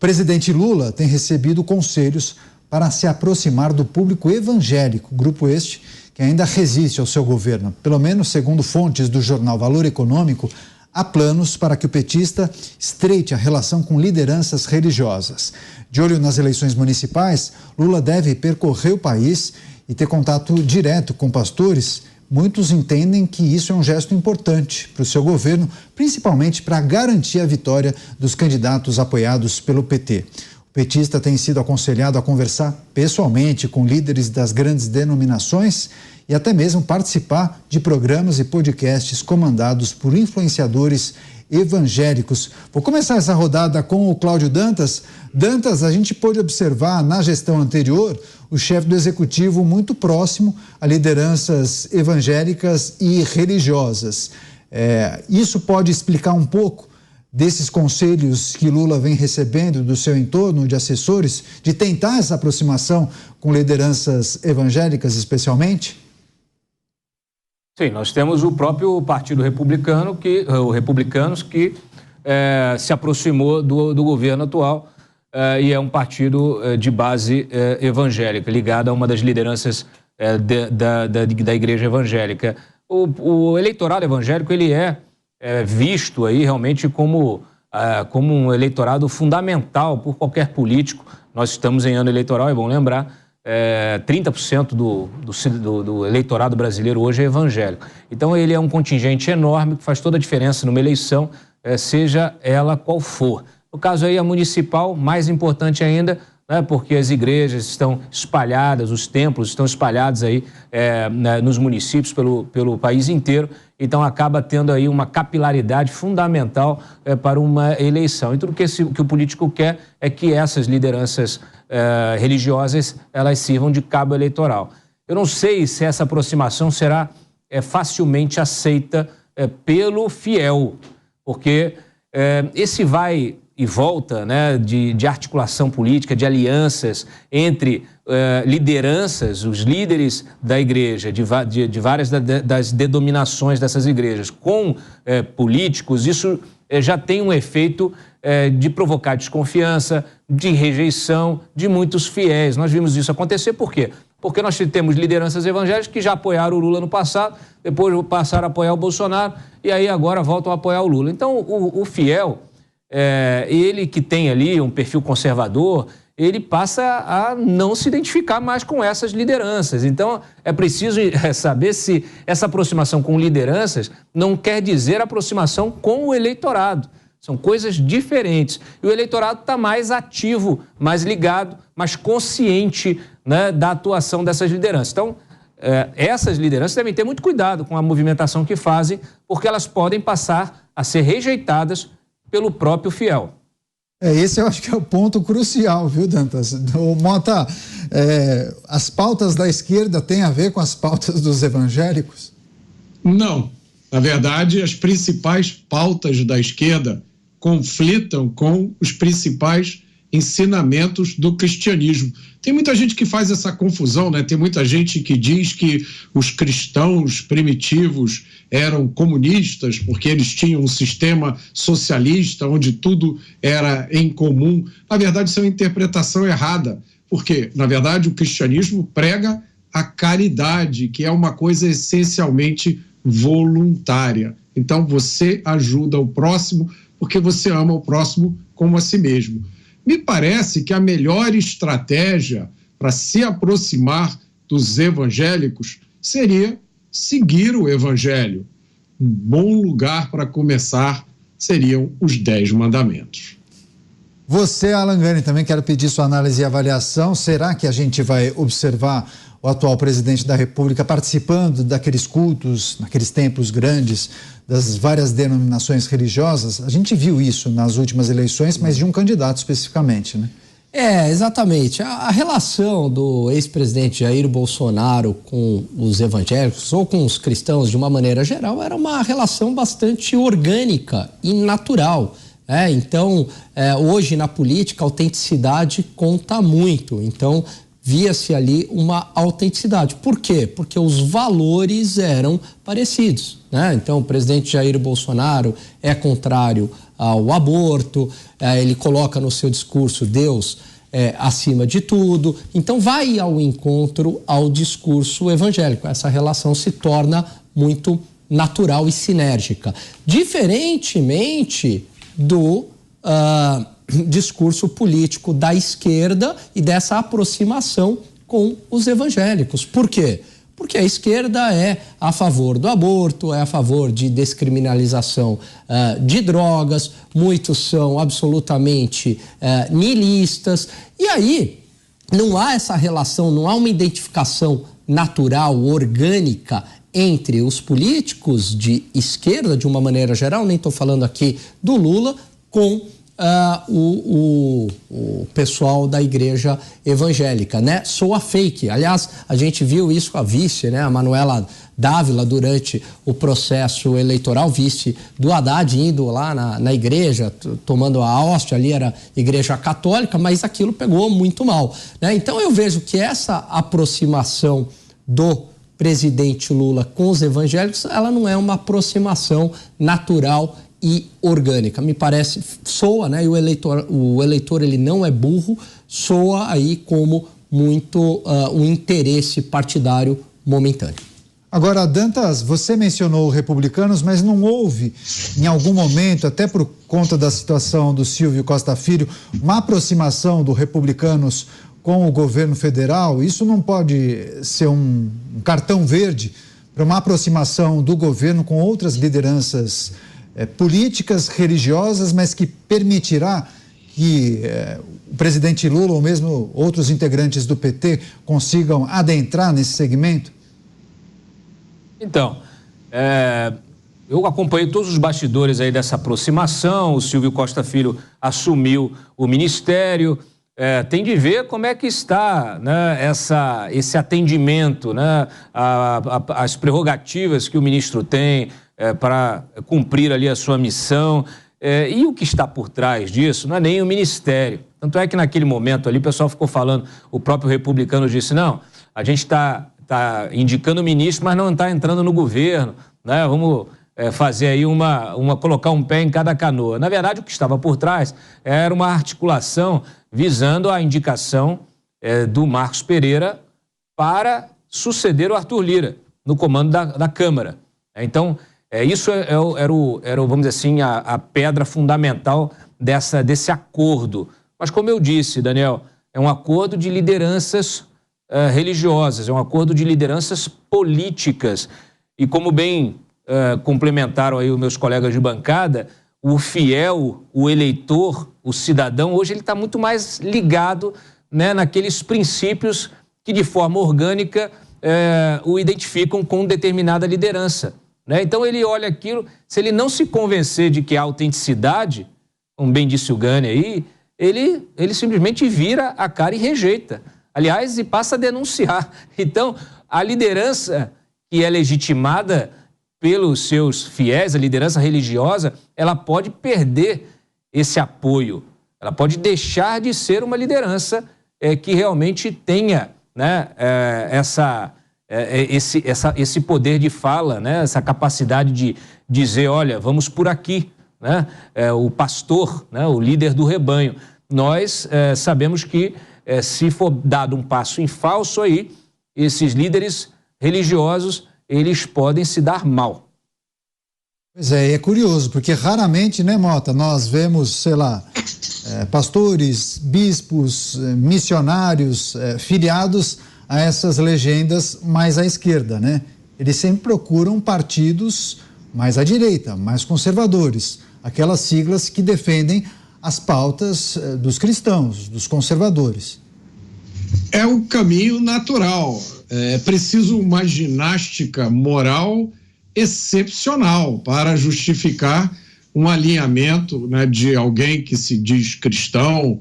presidente Lula tem recebido conselhos para se aproximar do público evangélico, grupo este que ainda resiste ao seu governo. Pelo menos, segundo fontes do jornal Valor Econômico, há planos para que o petista estreite a relação com lideranças religiosas. De olho nas eleições municipais, Lula deve percorrer o país e ter contato direto com pastores. Muitos entendem que isso é um gesto importante para o seu governo, principalmente para garantir a vitória dos candidatos apoiados pelo PT. O petista tem sido aconselhado a conversar pessoalmente com líderes das grandes denominações e até mesmo participar de programas e podcasts comandados por influenciadores evangélicos. Vou começar essa rodada com o Cláudio Dantas. Dantas, a gente pôde observar na gestão anterior o chefe do executivo muito próximo a lideranças evangélicas e religiosas. Isso pode explicar um pouco desses conselhos que Lula vem recebendo do seu entorno de assessores, de tentar essa aproximação com lideranças evangélicas especialmente? Sim, nós temos o próprio Partido Republicano, Republicanos, que se aproximou do governo atual e é um partido de base evangélica, ligado a uma das lideranças da igreja evangélica. O eleitorado evangélico, ele é visto aí realmente como um eleitorado fundamental por qualquer político. Nós estamos em ano eleitoral, é bom lembrar, 30% do eleitorado brasileiro hoje é evangélico. Então ele é um contingente enorme que faz toda a diferença numa eleição, seja ela qual for. No caso aí a municipal, mais importante ainda, né, porque as igrejas estão espalhadas, os templos estão espalhados aí nos municípios pelo país inteiro, então acaba tendo aí uma capilaridade fundamental para uma eleição. E tudo que o político quer é que essas lideranças religiosas elas sirvam de cabo eleitoral. Eu não sei se essa aproximação será facilmente aceita pelo fiel, porque esse vai e volta, né, de articulação política, de alianças entre lideranças, os líderes da igreja, de várias das denominações dessas igrejas, com políticos, isso já tem um efeito de provocar desconfiança, de rejeição de muitos fiéis. Nós vimos isso acontecer, por quê? Porque nós temos lideranças evangélicas que já apoiaram o Lula no passado, depois passaram a apoiar o Bolsonaro e aí agora voltam a apoiar o Lula. Então, o fiel, ele que tem ali um perfil conservador, ele passa a não se identificar mais com essas lideranças. Então, é preciso saber se essa aproximação com lideranças não quer dizer aproximação com o eleitorado. São coisas diferentes. E o eleitorado está mais ativo, mais ligado, mais consciente, né, da atuação dessas lideranças. Então, essas lideranças devem ter muito cuidado com a movimentação que fazem, porque elas podem passar a ser rejeitadas pelo próprio fiel. Esse eu acho que é o ponto crucial, viu, Dantas? Mota, as pautas da esquerda têm a ver com as pautas dos evangélicos? Não. Na verdade, as principais pautas da esquerda conflitam com os principais ensinamentos do cristianismo. Tem muita gente que faz essa confusão, né? Tem muita gente que diz que os cristãos primitivos eram comunistas porque eles tinham um sistema socialista onde tudo era em comum. Na verdade, isso é uma interpretação errada, porque, na verdade, o cristianismo prega a caridade, que é uma coisa essencialmente voluntária. Então, você ajuda o próximo porque você ama o próximo como a si mesmo. Me parece que a melhor estratégia para se aproximar dos evangélicos seria seguir o evangelho. Um bom lugar para começar seriam os 10 mandamentos. Você, Alan Gani, também quero pedir sua análise e avaliação. Será que a gente vai observar o atual presidente da República participando daqueles cultos, naqueles templos grandes, das várias denominações religiosas? A gente viu isso nas últimas eleições, mas de um candidato especificamente, né? Exatamente. A relação do ex-presidente Jair Bolsonaro com os evangélicos ou com os cristãos de uma maneira geral era uma relação bastante orgânica e natural. Então, hoje na política, a autenticidade conta muito. Então, via-se ali uma autenticidade. Por quê? Porque os valores eram parecidos, né? Então, o presidente Jair Bolsonaro é contrário ao aborto, ele coloca no seu discurso Deus acima de tudo. Então vai ao encontro ao discurso evangélico. Essa relação se torna muito natural e sinérgica. Diferentemente do discurso político da esquerda e dessa aproximação com os evangélicos. Por quê? Porque a esquerda é a favor do aborto, é a favor de descriminalização de drogas, muitos são absolutamente nihilistas, e aí não há essa relação, não há uma identificação natural, orgânica entre os políticos de esquerda, de uma maneira geral, nem estou falando aqui do Lula, com o pessoal da igreja evangélica, né? Soa fake. Aliás, a gente viu isso com a vice, né? A Manuela Dávila, durante o processo eleitoral, vice do Haddad, indo lá na igreja, tomando a hóstia, ali era igreja católica, mas aquilo pegou muito mal, né? Então eu vejo que essa aproximação do presidente Lula com os evangélicos, ela não é uma aproximação natural e orgânica. Me parece, soa, né? E o eleitor ele não é burro, soa aí como muito um interesse partidário momentâneo. Agora, Dantas, você mencionou republicanos, mas não houve, em algum momento, até por conta da situação do Silvio Costa Filho, uma aproximação do republicanos com o governo federal? Isso não pode ser um cartão verde para uma aproximação do governo com outras lideranças políticas, religiosas, mas que permitirá que o presidente Lula ou mesmo outros integrantes do PT consigam adentrar nesse segmento? Então, eu acompanhei todos os bastidores aí dessa aproximação. O Silvio Costa Filho assumiu o ministério. Tem de ver como é que está, né, esse atendimento, né, as prerrogativas que o ministro tem para cumprir ali a sua missão. E o que está por trás disso não é nem o ministério. Tanto é que naquele momento ali o pessoal ficou falando, o próprio republicano disse, não, a gente está indicando o ministro, mas não está entrando no governo, né? Vamos fazer aí colocar um pé em cada canoa. Na verdade, o que estava por trás era uma articulação visando a indicação do Marcos Pereira para suceder o Arthur Lira no comando da Câmara. Então, isso era, vamos dizer assim, a pedra fundamental desse acordo. Mas, como eu disse, Daniel, é um acordo de lideranças religiosas, é um acordo de lideranças políticas. E como bem complementaram aí os meus colegas de bancada, o fiel, o eleitor, o cidadão, hoje ele está muito mais ligado, né, naqueles princípios que de forma orgânica o identificam com determinada liderança, né? Então ele olha aquilo, se ele não se convencer de que há autenticidade, como bem disse o Gani aí, ele simplesmente vira a cara e rejeita. Aliás, e passa a denunciar. Então, a liderança que é legitimada pelos seus fiéis, a liderança religiosa, ela pode perder esse apoio. Ela pode deixar de ser uma liderança que realmente tenha, né, esse poder de fala, né, essa capacidade de dizer, olha, vamos por aqui, né, o pastor, né, o líder do rebanho. Nós sabemos que se for dado um passo em falso aí, esses líderes religiosos, eles podem se dar mal. Pois é curioso, porque raramente, né, Mota, nós vemos, sei lá, pastores, bispos, missionários, filiados a essas legendas mais à esquerda, né? Eles sempre procuram partidos mais à direita, mais conservadores, aquelas siglas que defendem as pautas dos cristãos, dos conservadores. É o caminho natural. É preciso uma ginástica moral excepcional para justificar um alinhamento, né, de alguém que se diz cristão,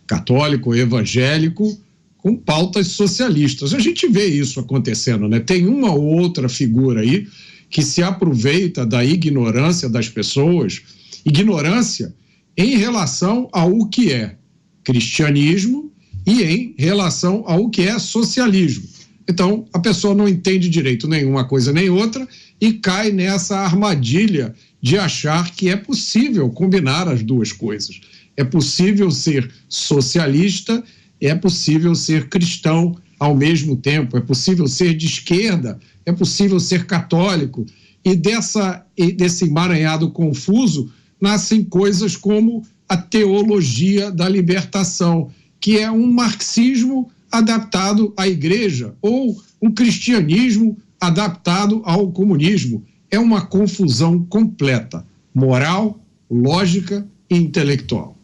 católico, evangélico, com pautas socialistas. A gente vê isso acontecendo, né? Tem uma ou outra figura aí que se aproveita da ignorância das pessoas, ignorância em relação ao que é cristianismo e em relação ao que é socialismo. Então, a pessoa não entende direito nenhuma coisa nem outra e cai nessa armadilha de achar que é possível combinar as duas coisas. É possível ser socialista, é possível ser cristão ao mesmo tempo, é possível ser de esquerda, é possível ser católico. E desse emaranhado confuso nascem coisas como a teologia da libertação, que é um marxismo adaptado à igreja, ou um cristianismo adaptado ao comunismo. É uma confusão completa, moral, lógica e intelectual.